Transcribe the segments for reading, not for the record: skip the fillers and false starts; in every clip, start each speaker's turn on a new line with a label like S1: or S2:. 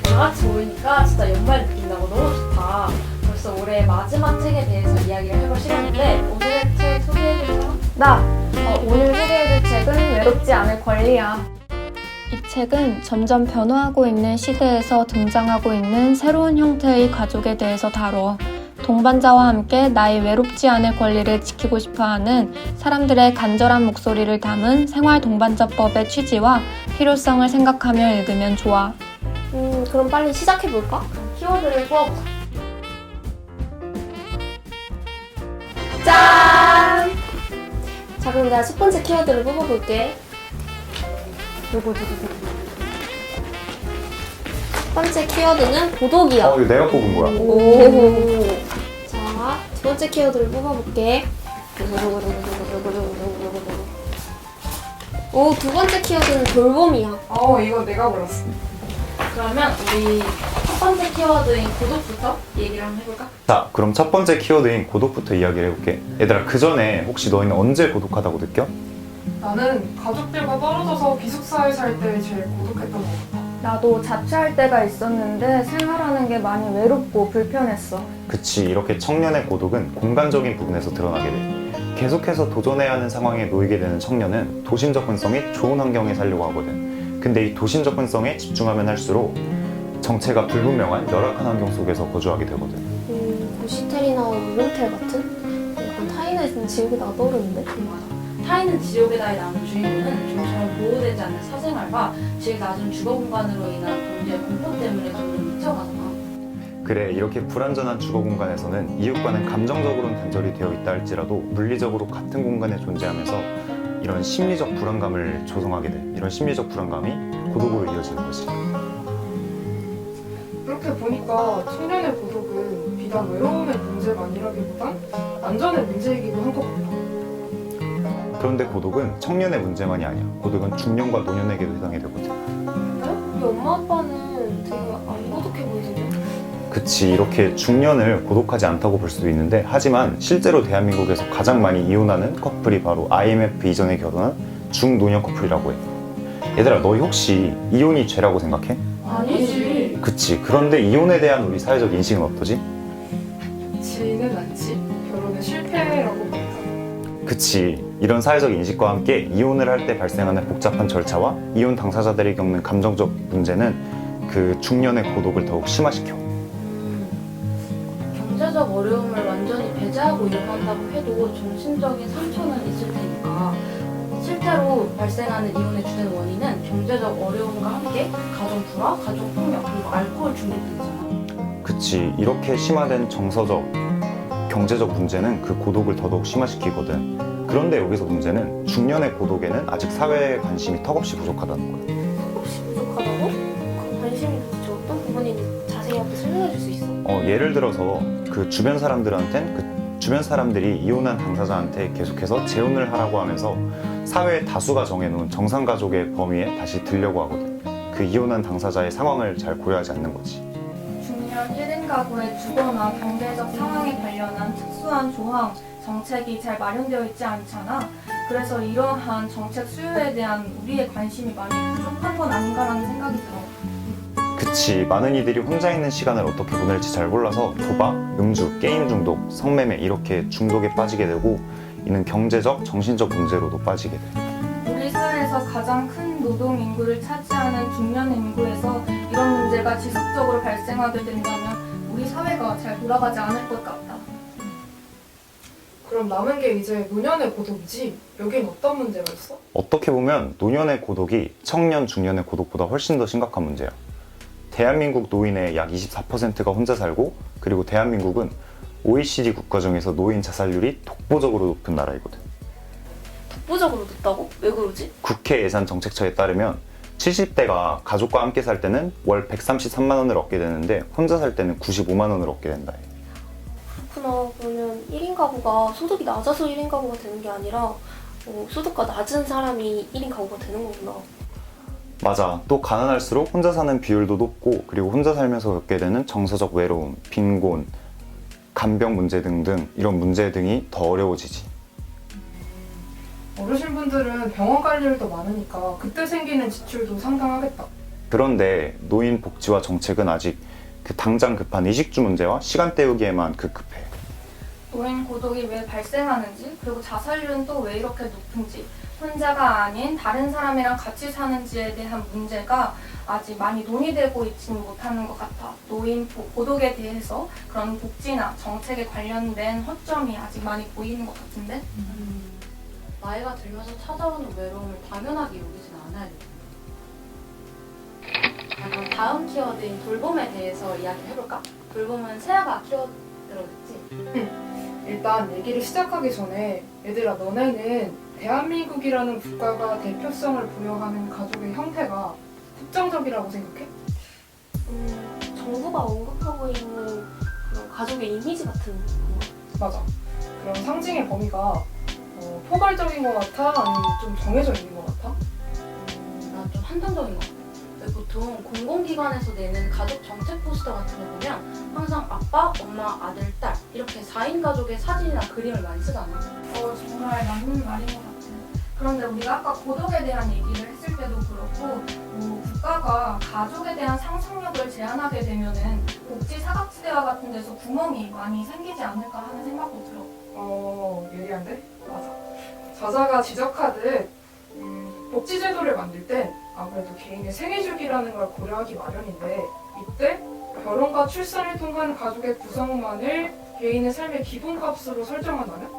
S1: 다 같이 모이니까 진짜 연말 느낌 나고 너무 좋다. 벌써 올해 마지막 책에 대해서 이야기를 해볼 시간인데 오늘의 책 소개해줄까?
S2: 오늘 소개해줄 책은 외롭지 않을 권리야.
S3: 이 책은 점점 변화하고 있는 시대에서 등장하고 있는 새로운 형태의 가족에 대해서 다뤄 동반자와 함께 나의 외롭지 않을 권리를 지키고 싶어하는 사람들의 간절한 목소리를 담은 생활 동반자법의 취지와 필요성을 생각하며 읽으면 좋아.
S2: 그럼 빨리 시작해볼까?
S1: 키워드를 뽑아보자.
S2: 짠! 자, 그럼 내가 첫 번째 키워드를 뽑아볼게. 첫 번째 키워드는 고독이야.
S4: 이거 내가 뽑은 거야.
S2: 오. 자, 두 번째 키워드를 뽑아볼게. 오, 두 번째 키워드는 돌봄이야.
S5: 이거 내가 골랐어.
S1: 그러면 우리 첫 번째 키워드인 고독부터 얘기를 한번 해볼까?
S4: 자, 그럼 첫 번째 키워드인 고독부터 이야기를 해볼게. 얘들아, 그 전에 혹시 너희는 언제 고독하다고 느껴?
S5: 나는 가족들과 떨어져서 기숙사에 살 때 제일 고독했던 것 같아.
S2: 나도 자취할 때가 있었는데 생활하는 게 많이 외롭고 불편했어.
S4: 그치, 이렇게 청년의 고독은 공간적인 부분에서 드러나게 돼. 계속해서 도전해야 하는 상황에 놓이게 되는 청년은 도심 접근성 및 좋은 환경에 살려고 하거든. 근데 이 도심 접근성에 집중하면 할수록 정체가 불분명한 열악한 환경 속에서 거주하게 되거든.
S2: 고시텔이나 모텔 같은? 약간 타인의 지옥에다가 떠오르는데?
S1: 맞아. 타인은 지옥에다에 나오는 주인공은 좀처럼 보호되지 않는 사생활과 제일 낮은 주거 공간으로 인한 경제 공포 때문에 좀 미쳐가잖아.
S4: 그래, 이렇게 불완전한 주거 공간에서는 이웃과는 감정적으로는 단절이 되어 있다 할지라도 물리적으로 같은 공간에 존재하면서 이런 심리적 불안감을 조성하게 돼. 이런 심리적 불안감이 고독으로 이어지는 거지.
S5: 그렇게 보니까 청년의 고독은 비단 외로움의 문제만이라기보단 안전의 문제이기도 한 것 같아.
S4: 그런데 고독은 청년의 문제만이 아니야. 고독은 중년과 노년에게도 해당이 되거든.
S2: 우리 엄마 아빠는 되게 안 고독해 보이던데?
S4: 그치, 이렇게 중년을 고독하지 않다고 볼 수도 있는데 하지만 실제로 대한민국에서 가장 많이 이혼하는 커플이 바로 IMF 이전에 결혼한 중노년 커플이라고 해. 얘들아, 너희 혹시 이혼이 죄라고 생각해?
S1: 아니지.
S4: 그치, 그런데 이혼에 대한 우리 사회적 인식은 어떠지?
S5: 지는 않지. 결혼은 실패라고 보니까.
S4: 그치, 이런 사회적 인식과 함께 이혼을 할 때 발생하는 복잡한 절차와 이혼 당사자들이 겪는 감정적 문제는 그 중년의 고독을 더욱 심화시켜.
S1: 경제적 어려움을 완전히 배제하고 이혼한다고 해도 정신적인 상처는 있을 테니까 실제로 발생하는 이혼의 주된 원인은 경제적 어려움과 함께 가정 불화, 가족 폭력, 그리고 알코올 중독 등이잖아.
S4: 그치, 이렇게 심화된 정서적, 경제적 문제는 그 고독을 더더욱 심화시키거든. 그런데 여기서 문제는 중년의 고독에는 아직 사회의 관심이 턱없이 부족하다는 거야.
S2: 혹시 부족하다고? 그 관심이 도대체 어떤 부분인지 자세히 한번 설명해 줄 수 있어?
S4: 예를 들어서 그 주변 사람들한텐 그 주변 사람들이 이혼한 당사자한테 계속해서 재혼을 하라고 하면서 사회의 다수가 정해놓은 정상가족의 범위에 다시 들려고 하거든. 그 이혼한 당사자의 상황을 잘 고려하지 않는 거지.
S6: 중년 1인 가구의 주거나 경제적 상황에 관련한 특수한 조항, 정책이 잘 마련되어 있지 않잖아. 그래서 이러한 정책 수요에 대한 우리의 관심이 많이 부족한 건 아닌가라는 생각이 들어.
S4: 그치, 많은 이들이 혼자 있는 시간을 어떻게 보낼지 잘 몰라서 도박, 음주, 게임 중독, 성매매 이렇게 중독에 빠지게 되고 이는 경제적, 정신적 문제로도 빠지게 돼.
S6: 우리 사회에서 가장 큰 노동 인구를 차지하는 중년 인구에서 이런 문제가 지속적으로 발생하게 된다면 우리 사회가 잘 돌아가지 않을 것 같다.
S5: 그럼 남은 게 이제 노년의 고독이지? 여긴 어떤 문제가 있어?
S4: 어떻게 보면 노년의 고독이 청년, 중년의 고독보다 훨씬 더 심각한 문제야. 대한민국 노인의 약 24%가 혼자 살고 그리고 대한민국은 OECD 국가 중에서 노인 자살률이 독보적으로 높은 나라이거든.
S2: 독보적으로 높다고? 왜 그러지?
S4: 국회 예산 정책처에 따르면 70대가 가족과 함께 살 때는 월 133만 원을 얻게 되는데 혼자 살 때는 95만 원을 얻게 된다.
S2: 그렇구나. 그러면 1인 가구가 소득이 낮아서 1인 가구가 되는 게 아니라 소득가 낮은 사람이 1인 가구가 되는 거구나.
S4: 맞아. 또 가난할수록 혼자 사는 비율도 높고 그리고 혼자 살면서 겪게 되는 정서적 외로움, 빈곤, 간병 문제 등등 이런 문제 등이 더 어려워지지.
S5: 어르신분들은 병원 갈 일도 많으니까 그때 생기는 지출도 상당하겠다.
S4: 그런데 노인 복지와 정책은 아직 그 당장 급한 의식주 문제와 시간 때우기에만 급급해.
S6: 노인 고독이 왜 발생하는지, 그리고 자살률은 또 왜 이렇게 높은지, 혼자가 아닌 다른 사람이랑 같이 사는지에 대한 문제가 아직 많이 논의되고 있지는 못하는 것 같아. 노인 고독에 대해서 그런 복지나 정책에 관련된 허점이 아직 많이 보이는 것 같은데?
S1: 나이가 들면서 찾아오는 외로움을 당연하게 여기진 않아야 돼. 그럼 다음 키워드인 돌봄에 대해서 이야기를 해볼까? 돌봄은 세아가 키워드 들어줬지?
S5: 일단 얘기를 시작하기 전에 얘들아, 너네는 대한민국이라는 국가가 대표성을 부여하는 가족의 형태가 특정적이라고 생각해?
S2: 정부가 언급하고 있는 그런 가족의 이미지 같은 건가?
S5: 맞아. 그런 상징의 범위가 포괄적인 것 같아? 아니면 좀 정해져 있는 것 같아?
S1: 난 좀 한정적인 것 같아. 보통 공공기관에서 내는 가족 정책 포스터 같은 거 보면 항상 아빠, 엄마, 아들, 딸 이렇게 4인 가족의 사진이나 그림을 많이 쓰잖아.
S6: 정말 맞는 말인 것 같아. 그런데 우리가 아까 고독에 대한 얘기를 했을 때도 그렇고, 국가가 가족에 대한 상상력을 제한하게 되면은 복지 사각지대와 같은 데서 구멍이 많이 생기지 않을까 하는 생각도 들어.
S5: 예리한데? 맞아. 저자가 지적하듯 복지제도를 만들 땐 아무래도 개인의 생애주기라는 걸 고려하기 마련인데, 이때 결혼과 출산을 통한 가족의 구성만을 개인의 삶의 기본값으로 설정한다면?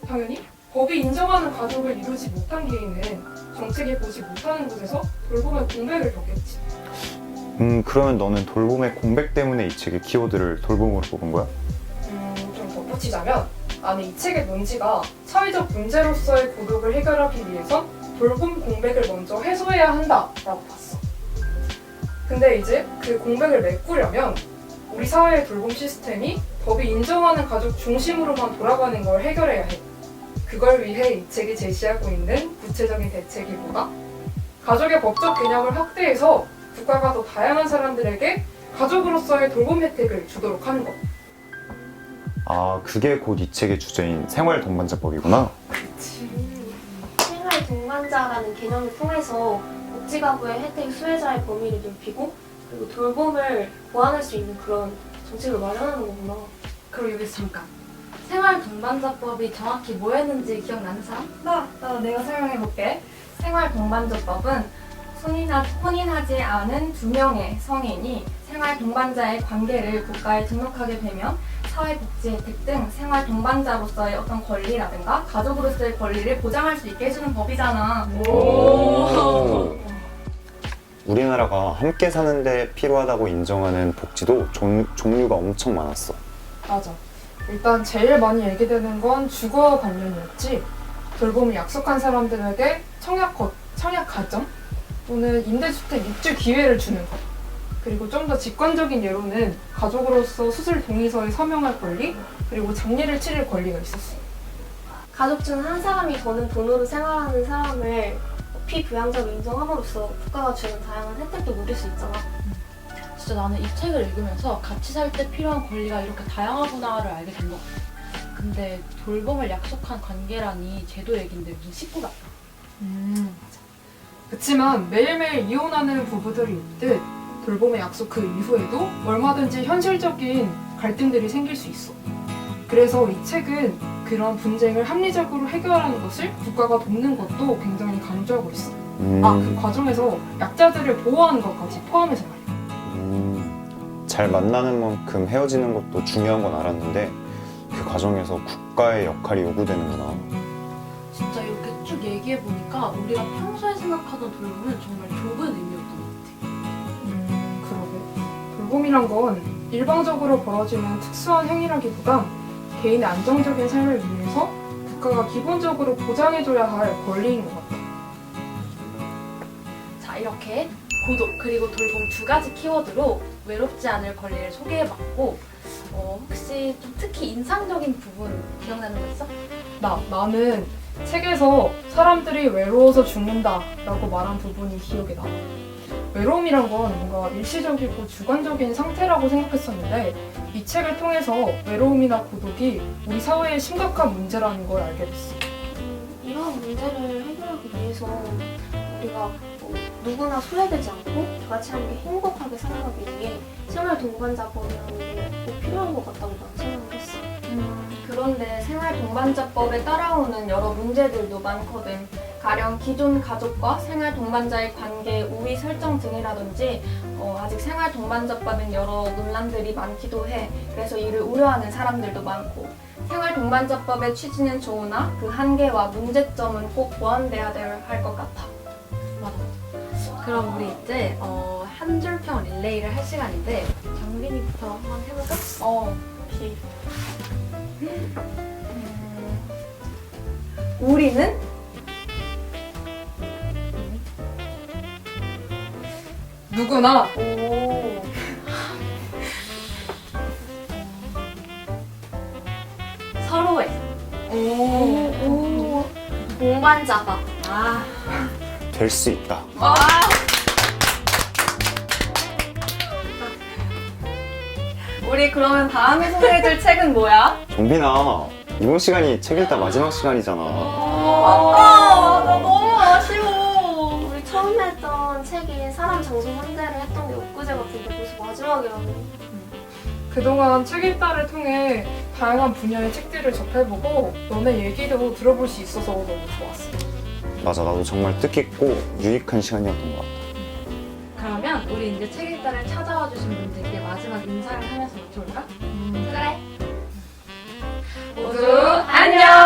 S5: 당연히 법이 인정하는 가족을 이루지 못한 개인은 정책이 보지 못하는 곳에서 돌봄의 공백을 겪겠지.
S4: 그러면 너는 돌봄의 공백 때문에 이 책의 키워드를 돌봄으로 뽑은 거야?
S5: 좀 덧붙이자면 나는 이 책의 논지가 사회적 문제로서의 고독을 해결하기 위해선 돌봄 공백을 먼저 해소해야 한다라고 봤어. 근데 이제 그 공백을 메꾸려면 우리 사회의 돌봄 시스템이 법이 인정하는 가족 중심으로만 돌아가는 걸 해결해야 해. 그걸 위해 이 책이 제시하고 있는 구체적인 대책이 뭐다? 가족의 법적 개념을 확대해서 국가가 더 다양한 사람들에게 가족으로서의 돌봄 혜택을 주도록 하는 것.
S4: 아, 그게 곧 이 책의 주제인 생활동반자법이구나.
S2: 생활 동반자라는 개념을 통해서 복지가구의 혜택 수혜자의 범위를 넓히고 그리고 돌봄을 보완할 수 있는 그런 정책을 마련하는 거구나.
S1: 그럼 여기서 잠깐. 생활동반자법이 정확히 뭐였는지 기억나는 사람?
S6: 내가 설명해볼게. 생활동반자법은 혼인하지 않은 2명의 성인이 생활동반자의 관계를 국가에 등록하게 되면 사회복지 혜택 등 생활동반자로서의 어떤 권리라든가 가족으로서의 권리를 보장할 수 있게 해주는 법이잖아.
S4: 오. 우리나라가 함께 사는데 필요하다고 인정하는 복지도 종류가 엄청 많았어.
S5: 맞아. 일단 제일 많이 얘기되는 건 주거 관련이었지. 돌봄을 약속한 사람들에게 청약 가점 또는 임대주택 입주 기회를 주는 것. 그리고 좀 더 직관적인 예로는 가족으로서 수술 동의서에 서명할 권리, 그리고 장례를 치를 권리가 있었어.
S2: 가족 중 한 사람이 버는 돈으로 생활하는 사람을 피부양자로 인정함으로써 국가가 주는 다양한 혜택도 누릴 수 있잖아.
S1: 진짜 나는 이 책을 읽으면서 같이 살 때 필요한 권리가 이렇게 다양하구나를 알게 된 것 같아. 근데 돌봄을 약속한 관계라니 제도 얘긴데 무슨 식구 같아.
S5: 맞아. 그치만 매일매일 이혼하는 부부들이 있듯 돌봄의 약속 그 이후에도 얼마든지 현실적인 갈등들이 생길 수 있어. 그래서 이 책은 그런 분쟁을 합리적으로 해결하는 것을 국가가 돕는 것도 굉장히 강조하고 있어. 그 과정에서 약자들을 보호하는 것까지 포함해서 말이야.
S4: 잘 만나는 만큼 헤어지는 것도 중요한 건 알았는데 그 과정에서 국가의 역할이 요구되는구나.
S1: 진짜 이렇게 쭉 얘기해보니까 우리가 평소에 생각하던 돌봄은 정말 좁은 의미였던 것 같아.
S5: 그러게. 돌봄이란 건 일방적으로 벌어지는 특수한 행위라기보단 개인의 안정적인 삶을 위해서 국가가 기본적으로 보장해줘야 할 권리인 것 같아.
S1: 자, 이렇게 고독 그리고 돌봄 두 가지 키워드로 외롭지 않을 권리를 소개해봤고 혹시 좀 특히 인상적인 부분 기억나는 거 있어?
S5: 나는 책에서 사람들이 외로워서 죽는다라고 말한 부분이 기억에 나. 외로움이란 건 뭔가 일시적이고 주관적인 상태라고 생각했었는데 이 책을 통해서 외로움이나 고독이 우리 사회의 심각한 문제라는 걸 알게 됐어.
S2: 이 이런 문제를 해결하기 위해서 우리가 누구나 소외되지 않고 다 같이 함께 행복하게 살아가기 위해 생활 동반자법이라는 게 꼭 필요한 것 같다고 난 생각을 했어.
S6: 그런데 생활 동반자법에 따라오는 여러 문제들도 많거든. 가령 기존 가족과 생활 동반자의 관계 우위 설정 등이라든지 아직 생활 동반자법엔 여러 논란들이 많기도 해. 그래서 이를 우려하는 사람들도 많고. 생활 동반자법의 취지는 좋으나 그 한계와 문제점은 꼭 보완돼야 할 것 같아.
S1: 맞아. 그럼 우리 이제 한 줄평 릴레이를 할 시간인데 정빈이부터 한번 해볼까?
S6: 오케이. 우리는
S5: 누구나
S2: 오.
S1: 서로의
S2: 오. 동반자가.
S4: 될 수 있다.
S6: 우리 그러면 다음에 소개해줄 책은 뭐야?
S4: 정빈아, 이번 시간이 책 읽다 마지막 시간이잖아.
S6: 나 너무 아쉬워.
S2: 우리 처음 했던 책인 사람 장소 현대를 했던 게 엊그제 같은데 벌써 마지막이라네.
S5: 그동안 책 읽다를 통해 다양한 분야의 책들을 접해보고 너네 얘기도 들어볼 수 있어서 너무 좋았어.
S4: 맞아, 나도 정말 뜻깊고 유익한 시간이었던 것 같아.
S1: 그러면 우리 이제 책 읽다를 찾아와 주신 분들께 마지막 인사를 하면서 맞춰볼까?
S6: 그래. 모두 안녕!